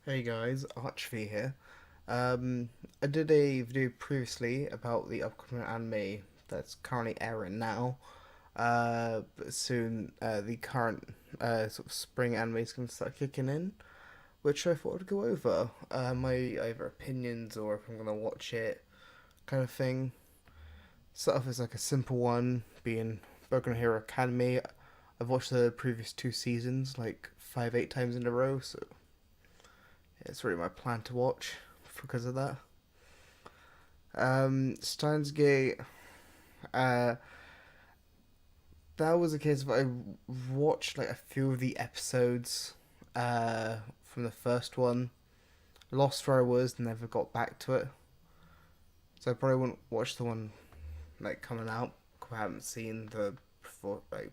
Hey guys, Archvi here. I did a video previously about the upcoming anime that's currently airing now. But soon the current sort of spring anime is going to start kicking in, which I thought I'd go over. My either opinions or if I'm going to watch it, kind of thing. Start off as like a simple one, being Boku no Hero Academy. I've watched the previous two seasons like 5, 8 times in a row, so it's really my plan to watch because of that. Steins Gate, uh, that was a case of I watched like a few of the episodes from the first one, lost where I was, never got back to it. So I probably wouldn't watch the one like coming out. I haven't seen the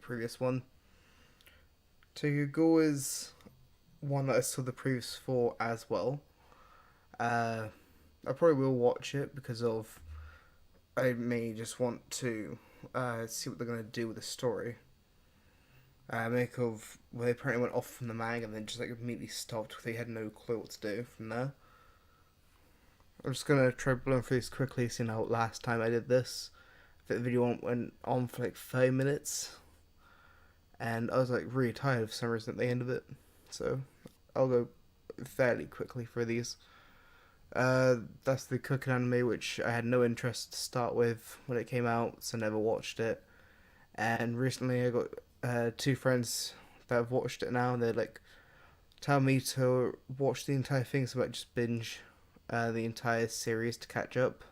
previous one. To go is one that I saw the previous four as well. Uh, I probably will watch it because of I may just want to see what they're going to do with the story. Make of where they apparently went off from the manga and then just like immediately stopped because they had no clue what to do from there. I'm just gonna try blowing through this quickly, seeing how last time I did this. The video went on for like 30 minutes, and I was like really tired for some reason at the end of it. So I'll go fairly quickly through these. That's the cooking anime, which I had no interest to start with when it came out, so never watched it. And recently, I got two friends that have watched it now, and they're like, tell me to watch the entire thing, so I might just binge the entire series to catch up.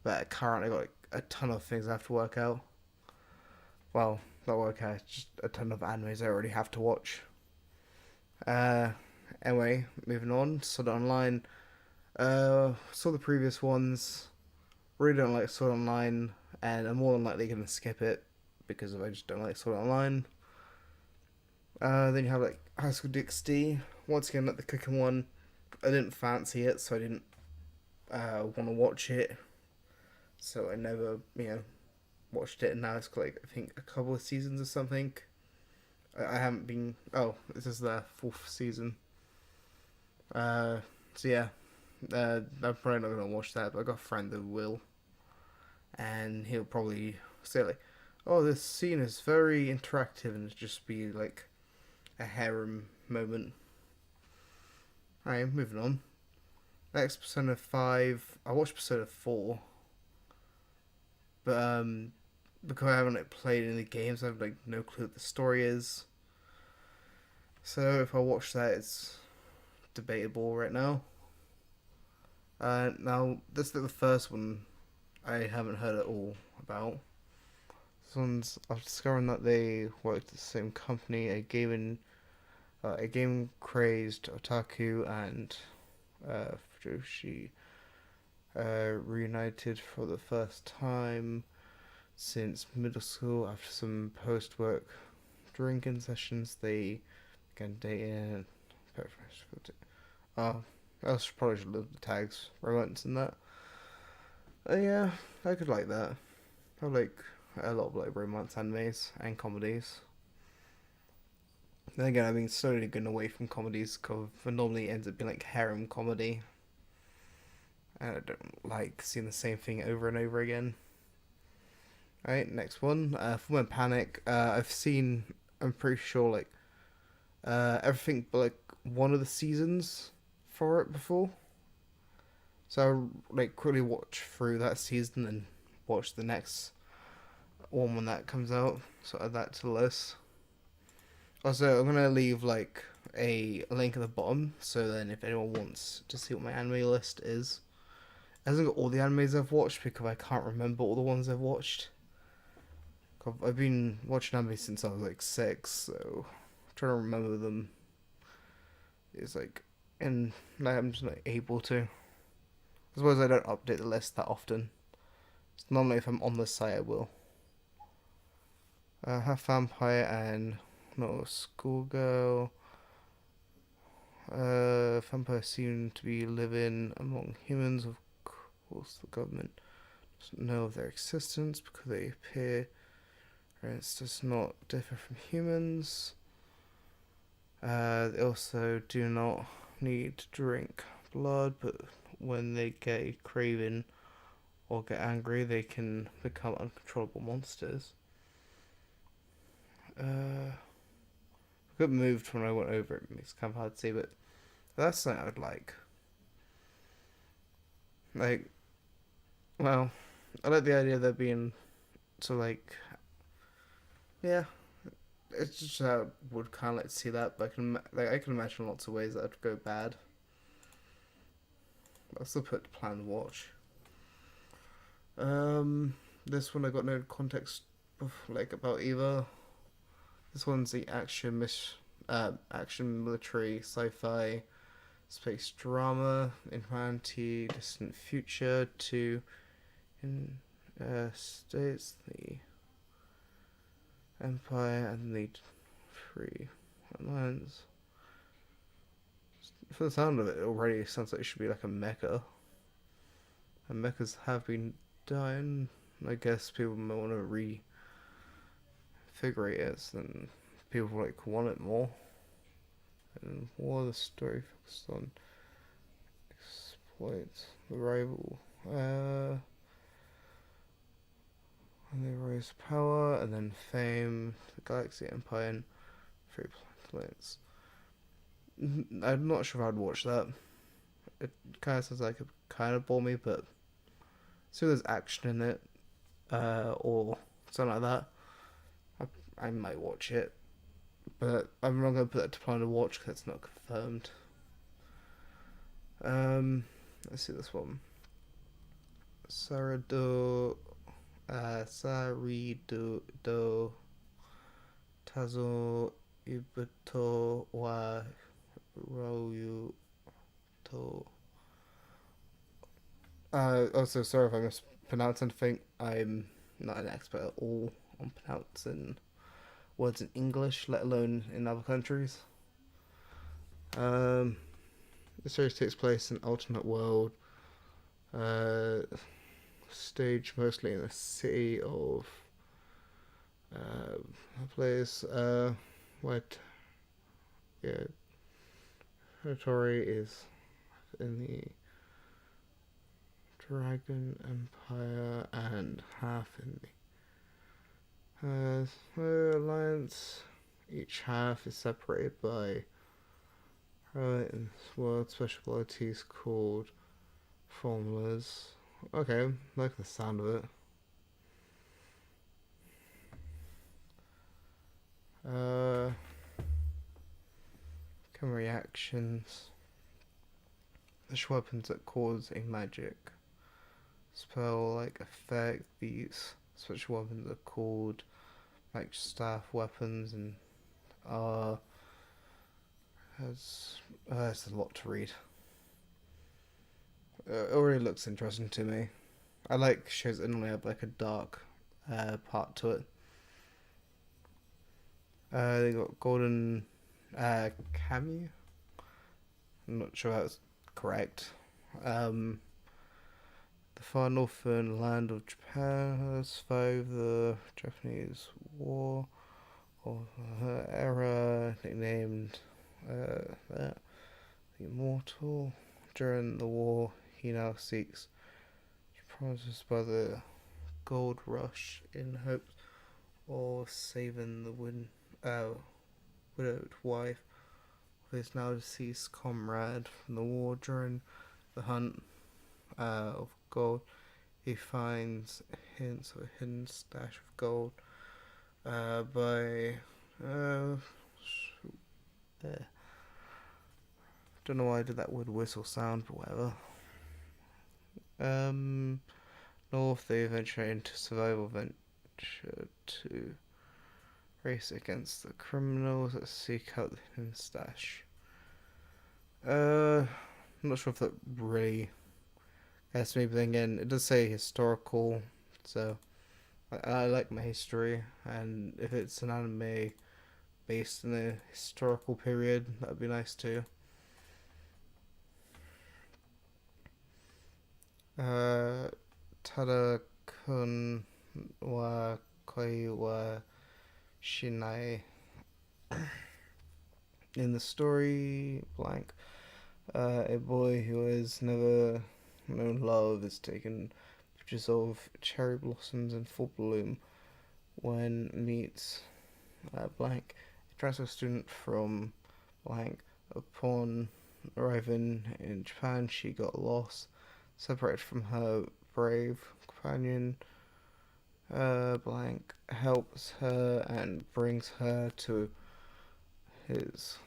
But currently, I got like a ton of things I have to work out. Well, not work out, just a ton of animes I already have to watch. Uh, anyway, moving on. Sword Art Online. Saw the previous ones. Really don't like Sword Art Online, and I'm more than likely gonna skip it because I just don't like Sword Art Online. Then you have like High School DxD. Once again, like the cooking one, I didn't fancy it, so I didn't want to watch it. So I never, watched it. And now it's got like I think a couple of seasons or something. I haven't been. Oh, this is the fourth season. Uh, so yeah, I'm probably not gonna watch that, but I got a friend that will, and he'll probably say like, "Oh, this scene is very interactive," and just be like a harem moment. Alright, moving on. Next, Persona 5. I watched Persona 4, but because I haven't like, played any games, I have like no clue what the story is. So if I watch that, it's debatable right now. Now, this is the first one I haven't heard at all about. This one's I've discovered that they worked at the same company, a game crazed otaku and Fujoshi reunited for the first time since middle school. After some post work drinking sessions, they began dating. Oh, I probably should leave the tags, romance, and that. Yeah, I could like that. I like a lot of like romance animes and comedies. Then again, I've been slowly going away from comedies because it normally ends up being like harem comedy. And I don't like seeing the same thing over and over again. Alright, next one. Full Metal Panic. I've seen, I'm pretty sure, like, everything but like one of the seasons for it before. So I'll like quickly watch through that season and watch the next one when that comes out. So add that to the list. Also, I'm gonna leave like a link at the bottom, so then if anyone wants to see what my anime list is, it hasn't got all the animes I've watched because I can't remember all the ones I've watched. I've been watching anime since I was like 6, so I'm trying to remember them. It's like, and like, I'm just not able to. I suppose I don't update the list that often. So normally, if I'm on the site, I will. Half vampire and no schoolgirl. Vampires seem to be living among humans. Of course, the government doesn't know of their existence because they appear. It does not differ from humans. They also do not need to drink blood, but when they get a craving or get angry, they can become uncontrollable monsters. I got moved when I went over it. It's kind of hard to see, but that's something I would like. Like, well, I like the idea of there being so like, yeah. It's just I would kind of like to see that, but I can imagine lots of ways that would go bad. I'll still put plan to watch. This one I got no context like about either. This one's the action military sci-fi space drama in humanity distant future to in states the Empire and the Free Alliance. For the sound of it, it already sounds like it should be like a mecha. And mechas have been done. I guess people might want to refigure it, then people like want it more. And more the story focused on exploits the rival. And they rise power, and then fame, the Galaxy Empire, and Free Planets. I'm not sure if I'd watch that. It kind of sounds like it kind of bore me, but so there's action in it, or something like that, I might watch it. But I'm not going to put that to plan to watch because it's not confirmed. Let's see this one. Sarido Tazo Ibuto wa Ryu to. Also, sorry if I mispronounce anything. I'm not an expert at all on pronouncing words in English, let alone in other countries. The series takes place in an alternate world, staged mostly in the city of a place what territory is in the Dragon Empire and half in the Alliance. Each half is separated by in this world special abilities called formulas. Okay, I like the sound of it. Come reactions. Special weapons that cause a magic spell like effect. These special weapons are called like staff weapons and it's a lot to read. It already looks interesting to me. I like shows that normally have like a dark part to it. They got Golden Kamuy. I'm not sure that's correct. The far northern land of Japan has survived the Japanese War of her era, nicknamed the Immortal. During the war, he now seeks promises by the gold rush in hopes of saving the widowed wife of his now deceased comrade from the war. During the hunt of gold, he finds hints of a hidden stash of gold by don't know why I did that wood whistle sound, but whatever. North, they venture into survival venture to race against the criminals that seek out the hidden stash. I'm not sure if that really gets me, but then again, it does say historical, so I like my history, and if it's an anime based in a historical period, that'd be nice too. Tada-kun wa koi wa shinai. In the story, blank, A boy who has never known love is taken pictures of cherry blossoms in full bloom when meets blank a transfer student from blank. Upon arriving in Japan, she got lost, separated from her brave companion. Blank helps her and brings her to his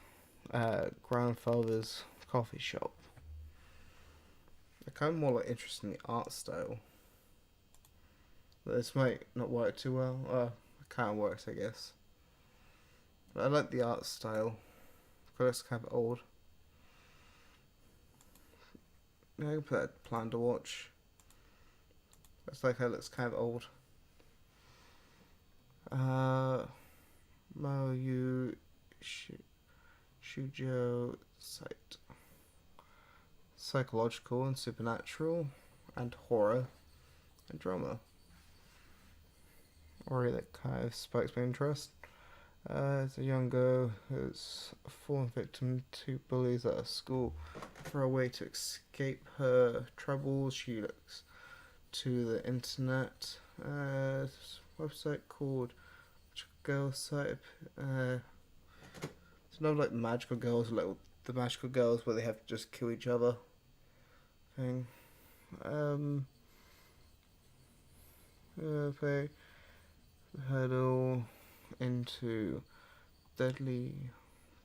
grandfather's coffee shop. I kind of more like interested in the art style. This might not work too well. It kind of works, I guess. But I like the art style. But it's kind of old. Yeah, I can put that plan to watch. It's like how it looks kind of old. Mayu Shujo Site. Psychological and supernatural, and horror and drama. Or that kind of spikes my interest. As a young girl who's fallen victim to bullies at a school. For a way to escape her troubles, she looks to the internet. Website called Girl Site. It's not like magical girls, like the magical girls where they have to just kill each other thing. They hurdle into deadly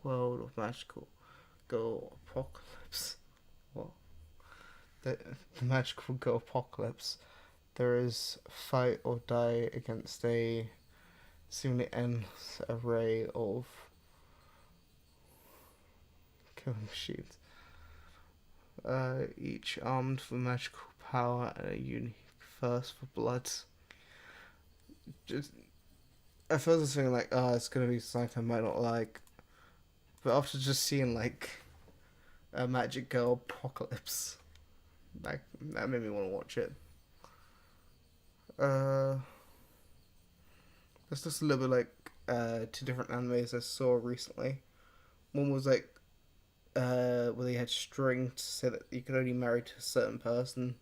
world of magical girl apocalypse. What? The magical girl apocalypse. There is fight or die against a seemingly endless array of killing machines. Each armed with magical power and a unique thirst for blood. Just, I feel this thing like, oh, it's gonna be something I might not like, but after just seeing like a magic girl apocalypse, that made me want to watch it. There's just a little bit like two different animes I saw recently. One was like where they had string to say that you could only marry to a certain person,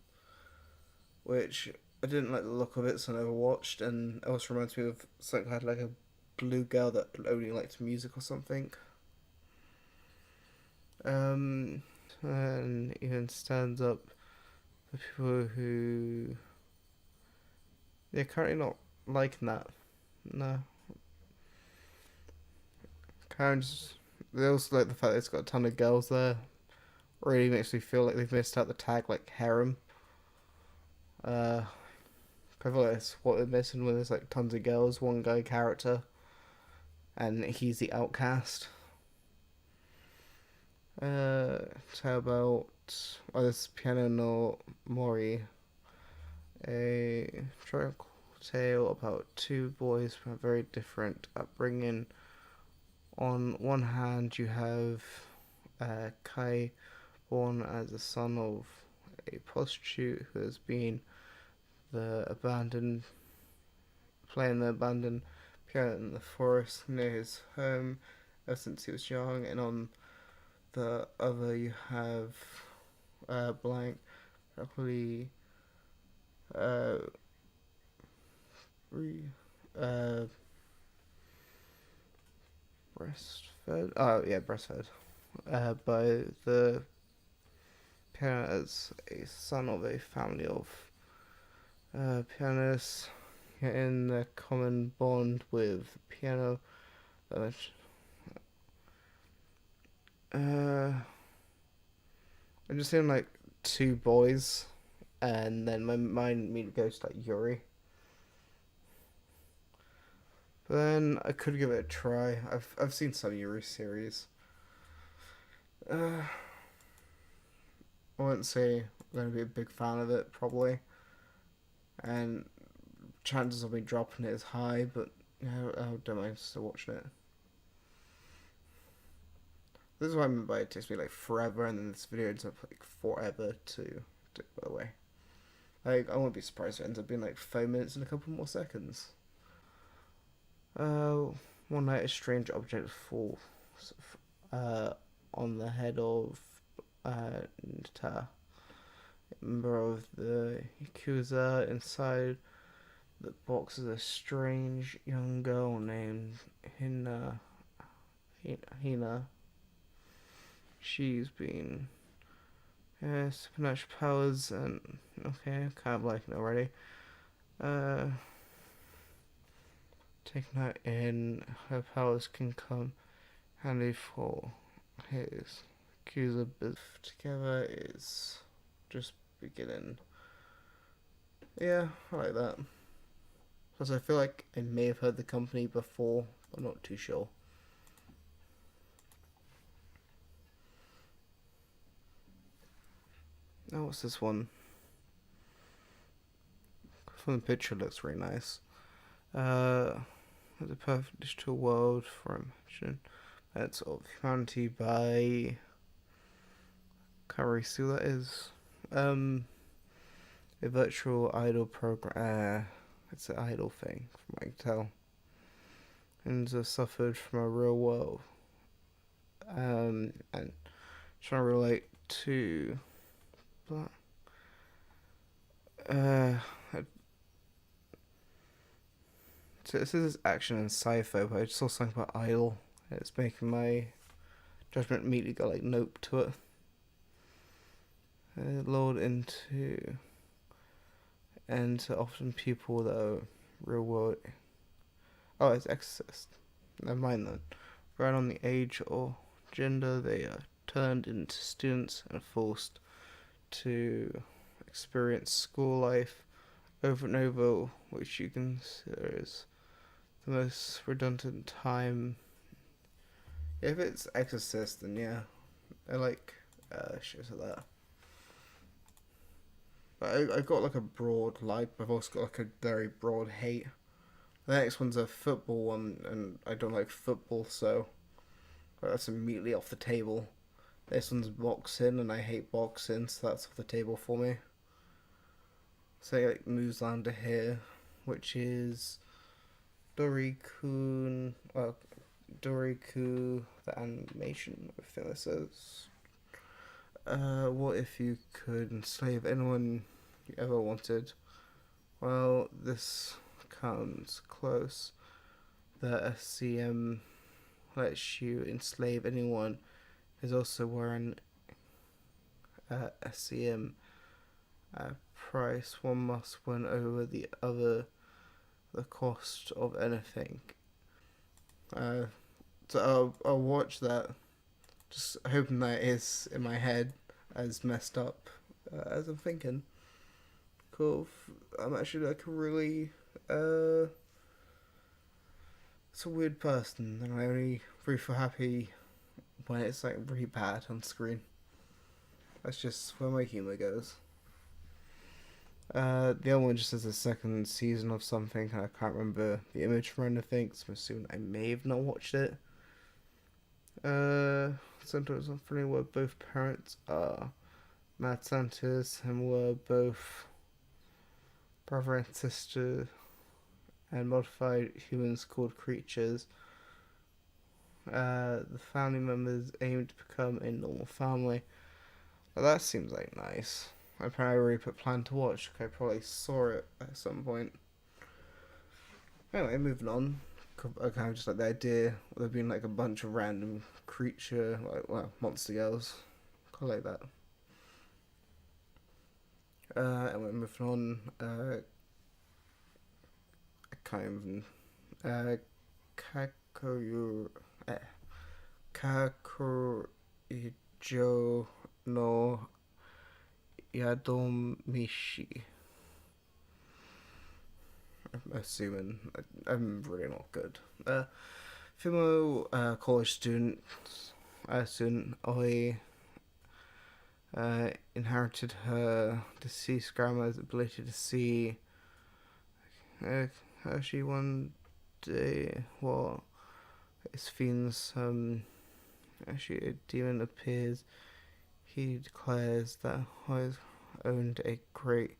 which I didn't like the look of it, so I never watched. And it also reminds me of something that had like a blue girl that only liked music or something. And even stands up for people who they're currently not liking that. No, kind of just, they also like the fact that it's got a ton of girls there. Really makes me feel like they've missed out the tag like harem. Uh, I feel like that's what they're missing when there's like tons of girls, one guy character, and he's the outcast. How about this Piano no Mori, a tranquil tale about two boys from a very different upbringing. On one hand, you have Kai, born as the son of a prostitute who has been the abandoned, playing the abandoned piano in the forest near his home ever since he was young. And on the other, you have blank, probably uh, re, uh, breastfed. Oh yeah, breastfed. By the parent as a son of a family of pianists, in a common bond with piano. Uh, I'm just seeing like two boys, and then my mind immediately goes to like Yuri. But then I could give it a try. I've seen some Yuri series. I wouldn't say I'm going to be a big fan of it, probably. And chances of me dropping it is high, but I don't mind still watching it. This is what I mean by it takes me like forever, and then this video ends up like forever to go away. Like, I won't be surprised if it ends up being like 5 minutes and a couple more seconds. One night a strange object falls on the head of Nita, member of the Yakuza. Inside the box is a strange young girl named Hina. She's been supernatural powers and okay, kind of liking it already. Uh, Taking her in, her powers can come handy for his accuser. Together is just beginning. Yeah, I like that. Plus, I feel like I may have heard the company before. I'm not too sure. Now, what's this one? From the picture, looks really nice. The perfect digital world for imagination. That's of humanity by. Can't really see who that is. A virtual idol program. It's an idol thing, from what I can tell. And suffered from a real world. And trying to relate to. But, so this is action and sci-fi, but I just saw something about idol. It's making my judgment immediately go like nope to it. Lured into and often people that are real world. Oh, it's Exorcist. Never mind then. Right on the age or gender, they are turned into students and forced to experience school life over and over, which you consider is the most redundant time. If it's Exorcist, then yeah, I like shows like that. But I got like a broad like, but I've also got like a very broad hate. The next one's a football one, and I don't like football, so that's immediately off the table. This one's boxing, and I hate boxing, so that's off the table for me. So it like, moves on to here, which is Doriku, Doriku, the animation, I think this is. What if you could enslave anyone you ever wanted? Well, this comes close. The SCM lets you enslave anyone is also wearing SCM price. One must win over the other the cost of anything. So I'll watch that. Just hoping that is in my head as messed up as I'm thinking. Cool. I'm actually like a really it's a weird person, and I only really feel happy when it's like really bad on screen. That's just where my humor goes. The other one just has a second season of something, and I can't remember the image from anything, so I'm assuming I may have not watched it. Sometimes I'm familiar where both parents are mad scientists and were both brother and sister and modified humans called creatures. The family members aim to become a normal family. Well, that seems like nice. I probably already plan to watch. I probably saw it at some point. Anyway, moving on. I kind of just like the idea of there being like a bunch of random creature, like well, monster girls. I like that. And we're moving on. Kind of Kakoru Kakurijo no Yadomishi. I'm assuming I'm really not good. Female college student. I inherited her deceased grandma's ability to see. Actually, one day, well, his fiends, actually a demon appears. He declares that Hoyes owned a great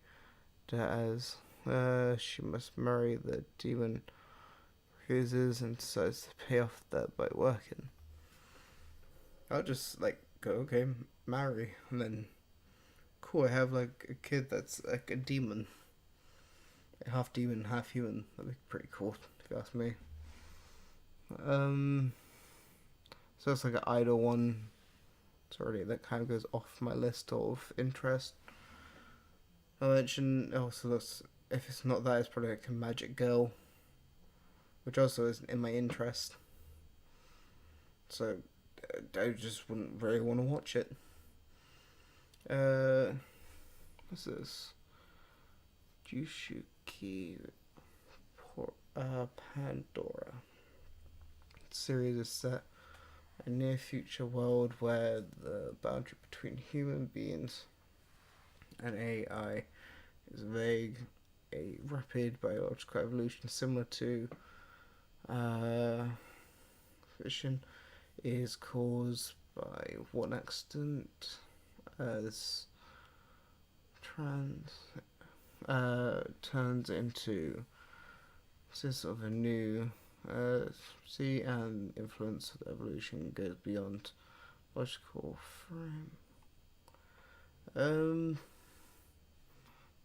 debt as she must marry the demon, refuses and decides to pay off the debt by working. I'll just like go, okay, marry, and then cool, I have like a kid that's like a demon, half demon, half human. That'd be pretty cool if you ask me. Um, so it's like an idol one. Sorry, that kind of goes off my list of interest. I mentioned also looks, if it's not that, it's probably like a Magic Girl, which also isn't in my interest. So I just wouldn't really want to watch it. What's this? Jushuki Pandora. The series is set in a near future world where the boundary between human beings and AI is vague. A rapid biological evolution similar to fission is caused by one accident as turns into sort of a new see, and influence of evolution goes beyond logical frame.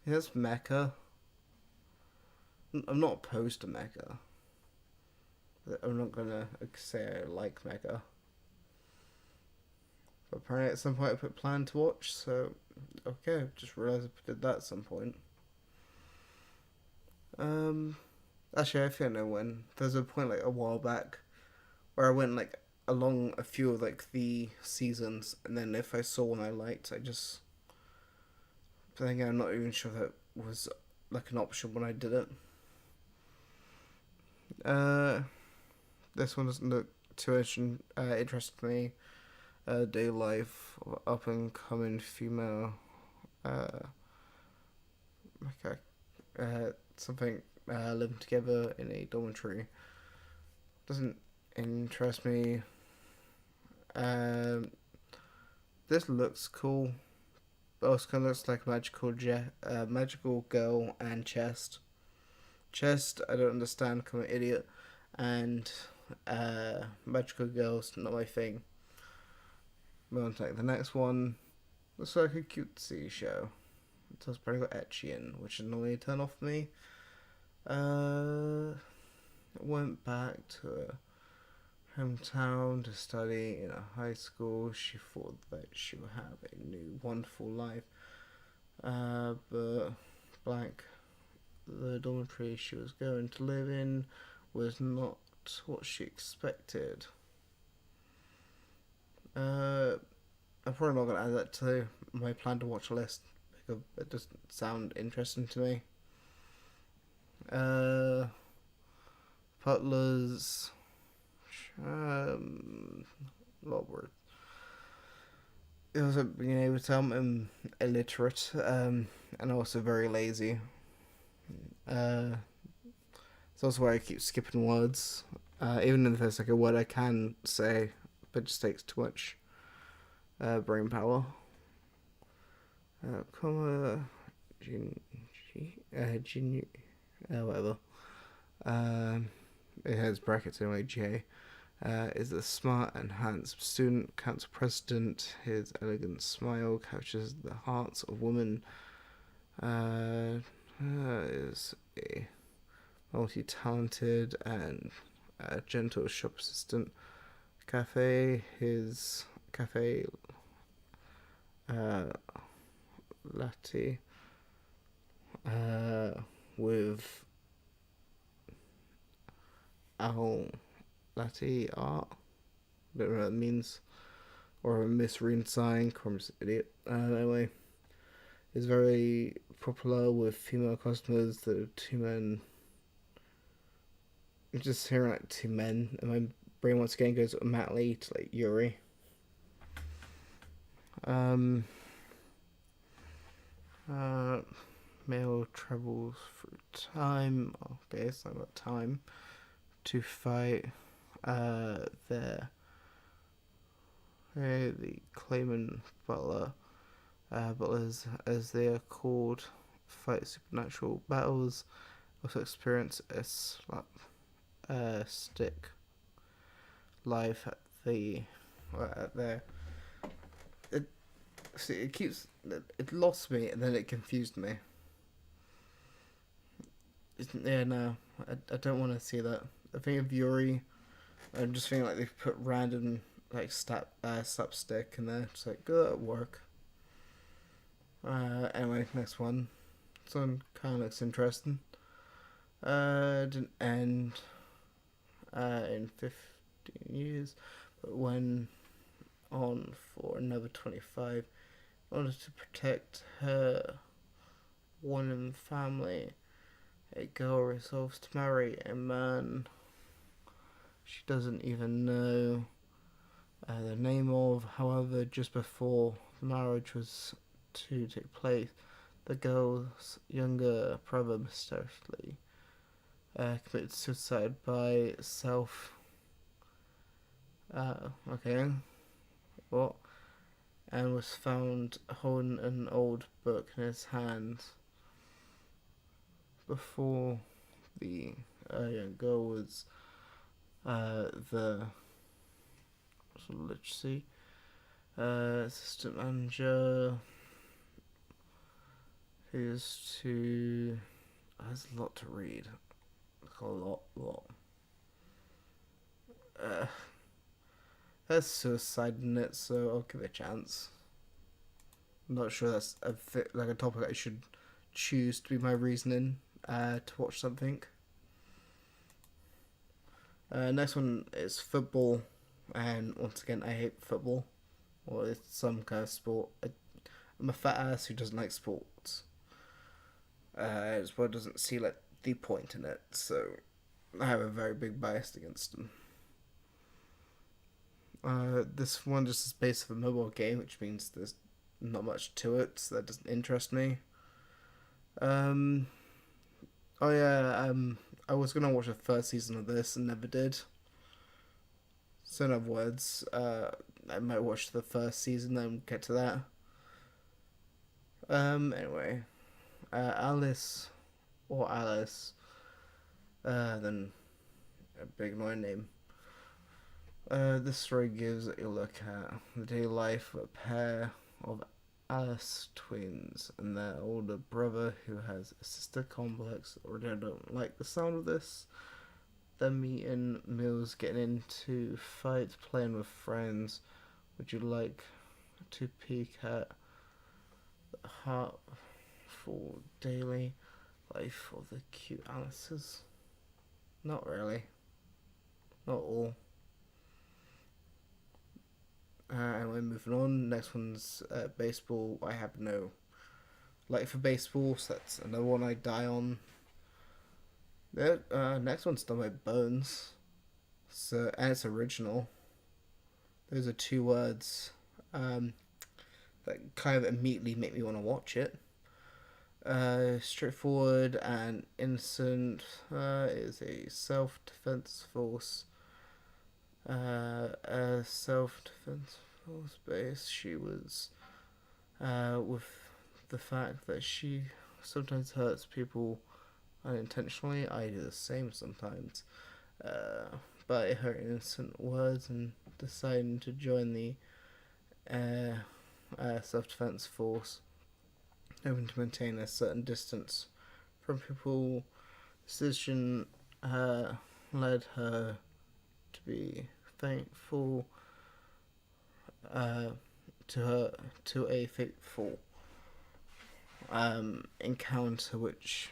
Here's Mecha. I'm not opposed to Mecha. I'm not gonna say I like Mecha. But apparently at some point I plan to watch, so okay, just realised I did that at some point. Actually, I think I know when. There's a point like a while back where I went like along a few of like the seasons, and then if I saw one I liked, I just. But again, I'm not even sure that was like an option when I did it. This one doesn't look too interesting to me. Day life of up and coming female. Something living together in a dormitory. Doesn't interest me. This looks cool. But also kind of looks like magical girl and chest. Chest, I don't understand. I'm an idiot, and magical girl's not my thing. We'll take the next one. Looks like a cutesy show. It does probably got Etchian, which is normally a turn off for me. Went back to her hometown to study in a high school. She thought that she would have a new wonderful life. But the dormitory she was going to live in was not what she expected. I'm probably not going to add that to my plan to watch list because it doesn't sound interesting to me. Butler's a lot of words. It was being able to tell I'm illiterate and also very lazy. It's also why I keep skipping words. Even if there's like a word I can say, but it just takes too much brain power. Whatever. It has brackets anyway. J is a smart and handsome student, council president. His elegant smile captures the hearts of women. Is a multi-talented and gentle shop assistant. His cafe latte with owl latte art. Don't know what that means. Or a misread sign. I'm just an idiot. Anyway, is very popular with female customers. The two men. I'm just hearing like two men, and my brain once again goes automatically to like Yuri. Male travels through time. Okay, it's not about time to fight. The Clayman Butlers, as they are called, fight supernatural battles. Also experience a stick life at their. See, it lost me and then it confused me. Yeah, no, I don't want to see that. I think of Yuri, I'm just feeling like they've put random like slapstick in there. It's like good at work. Anyway, next one. This one kind of looks interesting. Didn't end in 15 years, but went on for another 25. In order to protect her one in the family, a girl resolves to marry a man she doesn't even know the name of. However, just before the marriage was to take place, the girl's younger brother mysteriously committed suicide by self. Okay, what? And was found holding an old book in his hands before the young girl was the literacy assistant manager who's to has a lot to read, like a lot. Uh, there's suicide in it, so I'll give it a chance. I'm not sure that's like a topic I should choose to be my reasoning to watch something. Next one is football, and once again, I hate football, or it's some kind of sport. I'm a fat ass who doesn't like sports. As well doesn't see like the point in it, so I have a very big bias against them. This one just is based off a mobile game, which means there's not much to it, so that doesn't interest me. Um, oh yeah, I was gonna watch the first season of this and never did. So in other words, I might watch the first season, then get to that. Anyway, Alice or Alice, then a big annoying name. This story gives a look at the daily life of a pair of Alice twins and their older brother who has a sister complex. Already I don't like the sound of this. Them meeting meals, getting into fights, playing with friends. Would you like to peek at the heartful daily life of the cute Alices? Not really. Not all. And we're moving on. Next one's baseball. I have no like for baseball, so that's another one I die on. Next one's done by Bones, so and it's original. Those are two words that kind of immediately make me want to watch it. Straightforward and innocent is a self-defense force. A self-defense force base. She was with the fact that she sometimes hurts people unintentionally. I do the same sometimes. By her innocent words and deciding to join the self-defense force, hoping to maintain a certain distance from people. Decision led her to be thankful to a fateful encounter which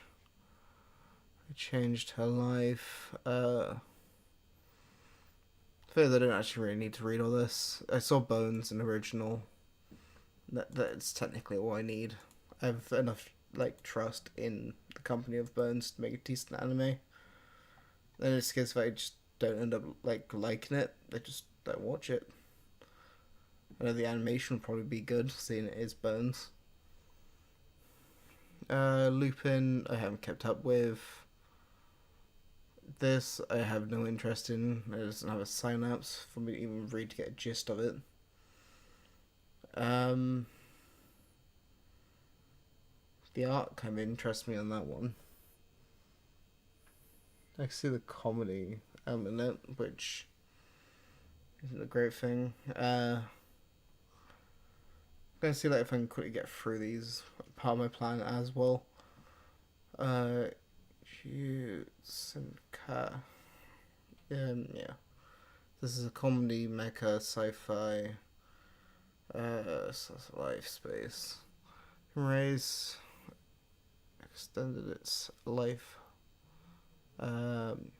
changed her life. I feel that I don't actually really need to read all this. I saw Bones in original. That's technically all I need. I have enough like trust in the company of Bones to make a decent anime. Then it's because if I just don't end up liking it, I just don't watch it. I know the animation will probably be good, seeing it is Bones. Lupin, I haven't kept up with. This, I have no interest in. It doesn't have a synapse for me to even read to get a gist of it. The art kind of interests me on that one. I can see the comedy in it, which isn't a great thing. gonna see like if I can quickly get through these part of my plan as well. Uh, Jutsunka. Yeah. This is a comedy, mecha, sci-fi, life space. Race extended its life. Um,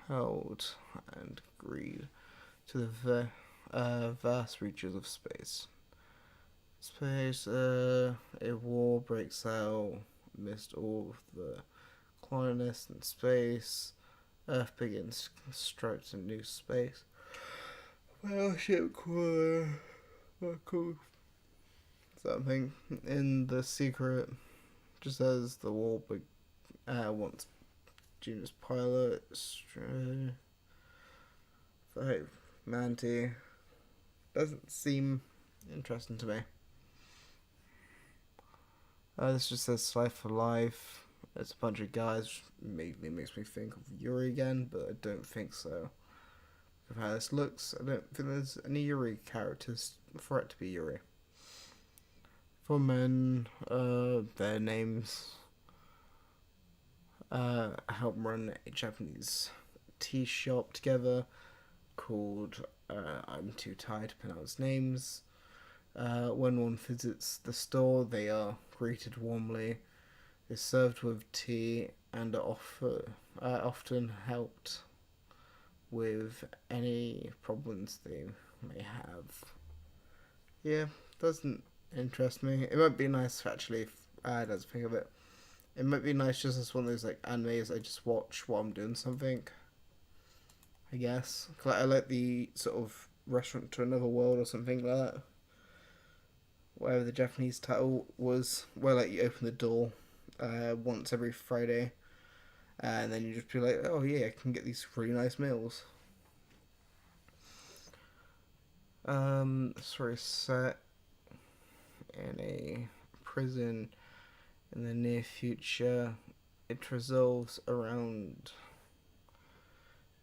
held and greed to the vast reaches of space. A war breaks out amidst all of the colonists in space. Earth begins to construct a new space. Well, ship core. Cool. Something in the secret, just as the war wants Junior's pilot. Fight Manti. Doesn't seem interesting to me. This just says Life for Life. It's a bunch of guys. Immediately makes me think of Yuri again, but I don't think so. Of how this looks, I don't think there's any Yuri characters for it to be Yuri. For men, their names help run a Japanese tea shop together called I'm Too Tired to Pronounce Names. When one visits the store, they are greeted warmly, is served with tea, and are often helped with any problems they may have. Yeah, doesn't interest me. It might be nice actually if I don't think of it. It might be nice just as one of those like animes I just watch while I'm doing something. I guess. I like the sort of Restaurant to Another World or something like that. Whatever the Japanese title was, where like you open the door once every Friday, and then you just be like, oh yeah, I can get these really nice meals. Sorry, set in a prison in the near future. It revolves around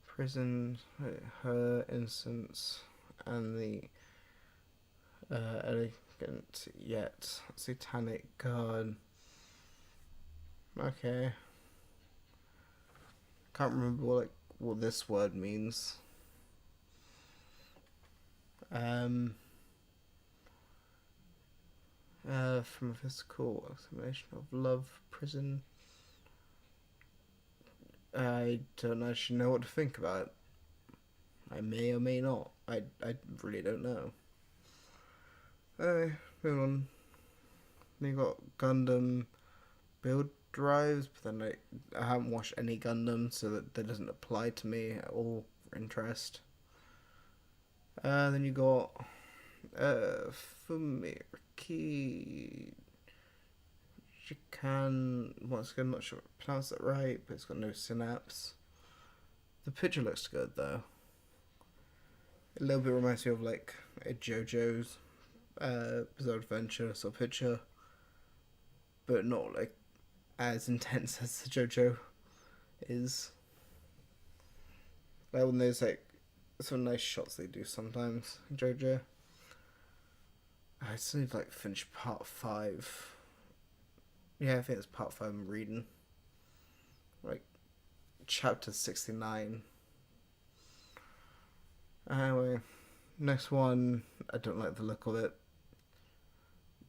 prison, her innocence, and the elegant yet satanic guard. Okay. Can't remember what this word means. From a physical explanation of love, prison. I don't actually know what to think about it. I may or may not. I really don't know. Moving on. Then you got Gundam build drives, but then I haven't watched any Gundam, so that doesn't apply to me at all for interest. Then you got Fumiriki Jikan. Once again, I'm not sure if I pronounced it right, but it's got no synapse. The picture looks good though. A little bit reminds me of like a JoJo's Bizarre Adventure sort of picture, but not like as intense as the JoJo is. Like when there's like some nice shots they do sometimes in JoJo. I still need to like finish part 5. Yeah, I think it's part 5 I'm reading. Like chapter 69. Anyway, next one, I don't like the look of it.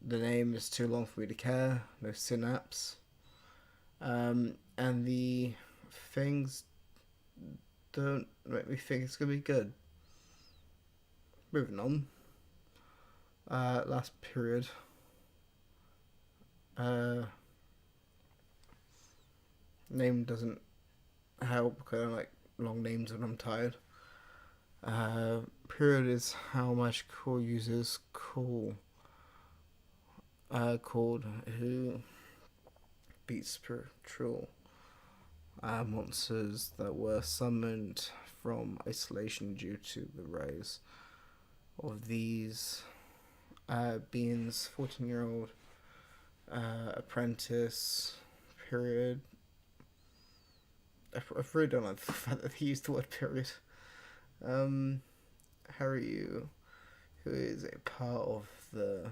The name is too long for me to care. No synapse. And the things don't make me think it's going to be good. Moving on. Last period. Name doesn't help because I don't like long names when I'm tired. Period is how much core users called who beat spiritual monsters that were summoned from isolation due to the rise of these beings. 14-year-old apprentice. Period. I really don't like the fact that he used the word period. Harryu, who is a part of the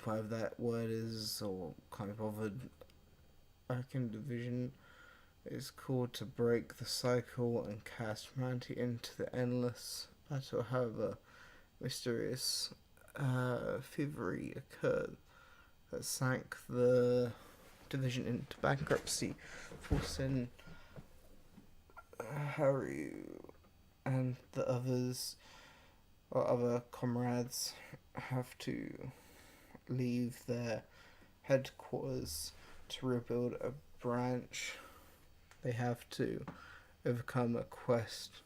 whatever that word is, or can't be bothered. Arcane Division is called to break the cycle and cast humanity into the endless battle. However, mysterious thievery occurred that sank the division into bankruptcy, forcing Harry and the others or other comrades have to leave their headquarters to rebuild a branch. They have to overcome a quest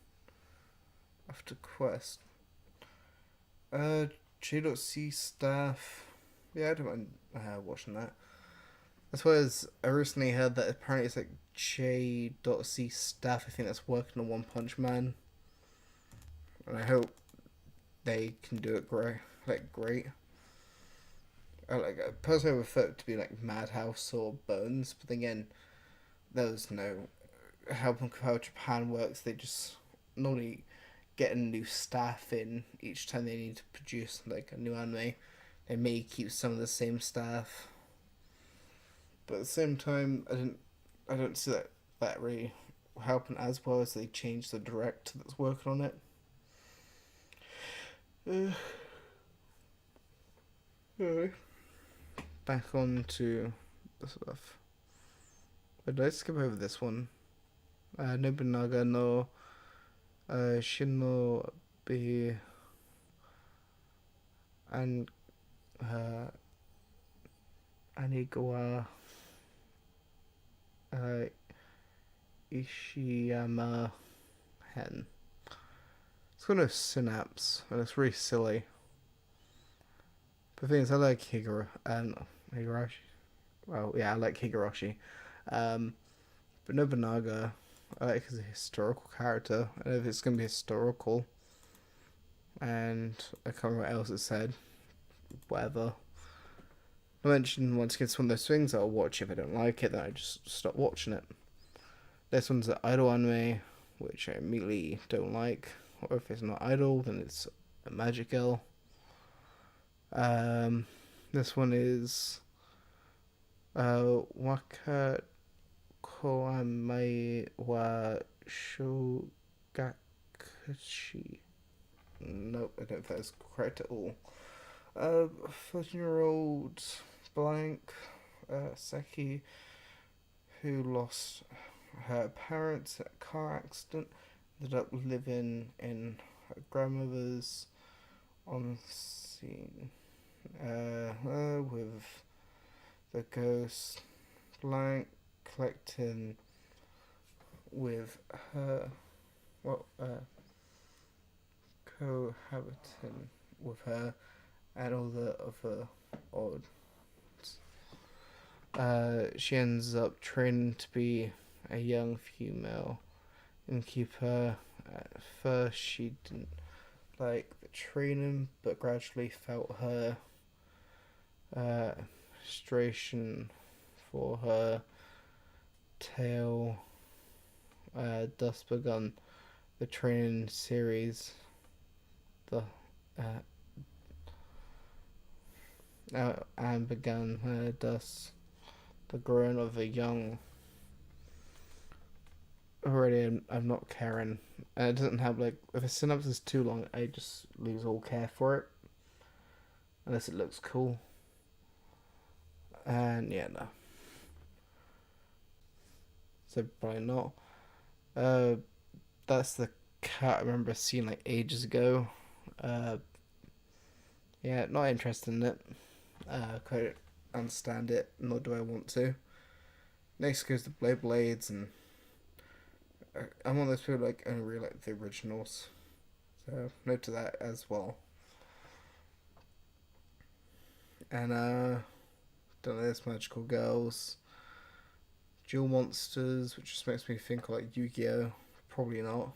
after quest. J.C staff. Yeah, I don't mind watching that. As well as I recently heard that apparently it's like J.C staff, I think that's working on One Punch Man. And I hope they can do it great. I personally prefer it to be like Madhouse or Bones, but again, there's no helping how Japan works. They just normally get a new staff in each time they need to produce like a new anime. They may keep some of the same staff, but at the same time, I don't see that really helping as well as they change the director that's working on it. Anyway, back on to the stuff. Did I skip over this one? Nobunaga no Shinobi and Anigawa Ishiyama Hen. It's got no synapse, and it's really silly. But the thing is, I like Higurashi. Well, yeah, I like Higurashi. But Nobunaga, I like as a historical character. I don't know if it's going to be historical. And I can't remember what else it said. Whatever. I mentioned once again, it's one of those things I'll watch. If I don't like it, then I just stop watching it. This one's an idol anime, which I immediately don't like. Or if it's not idol, then it's a Magic Girl. This one is Waka Koamai wa Shogakushi. Nope, I don't know if that's correct at all. 14-year-old blank Seki, who lost her parents in a car accident, ended up living in her grandmother's on scene with the ghost blank collecting with her, cohabiting with her and all the other odds. She ends up training to be a young female innkeeper. At first, she didn't like the training, but gradually felt her frustration for her tale. Thus begun the training series. And began thus the growing of a young. Already, I'm not caring. It doesn't have like if a synopsis is too long, I just lose all care for it, unless it looks cool. And yeah, no. So probably not. That's the cat I remember seeing like ages ago. Yeah, not interested in it. Quite understand it, nor do I want to. Next goes the Blades, and I'm one of those people like only really like the originals. So note to that as well. And don't know, there's Magical Girls, Duel Monsters, which just makes me think of like Yu-Gi-Oh. Probably not.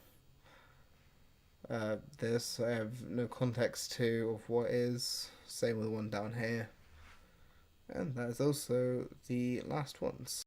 This I have no context to of what is. Same with the one down here. And that is also the last ones.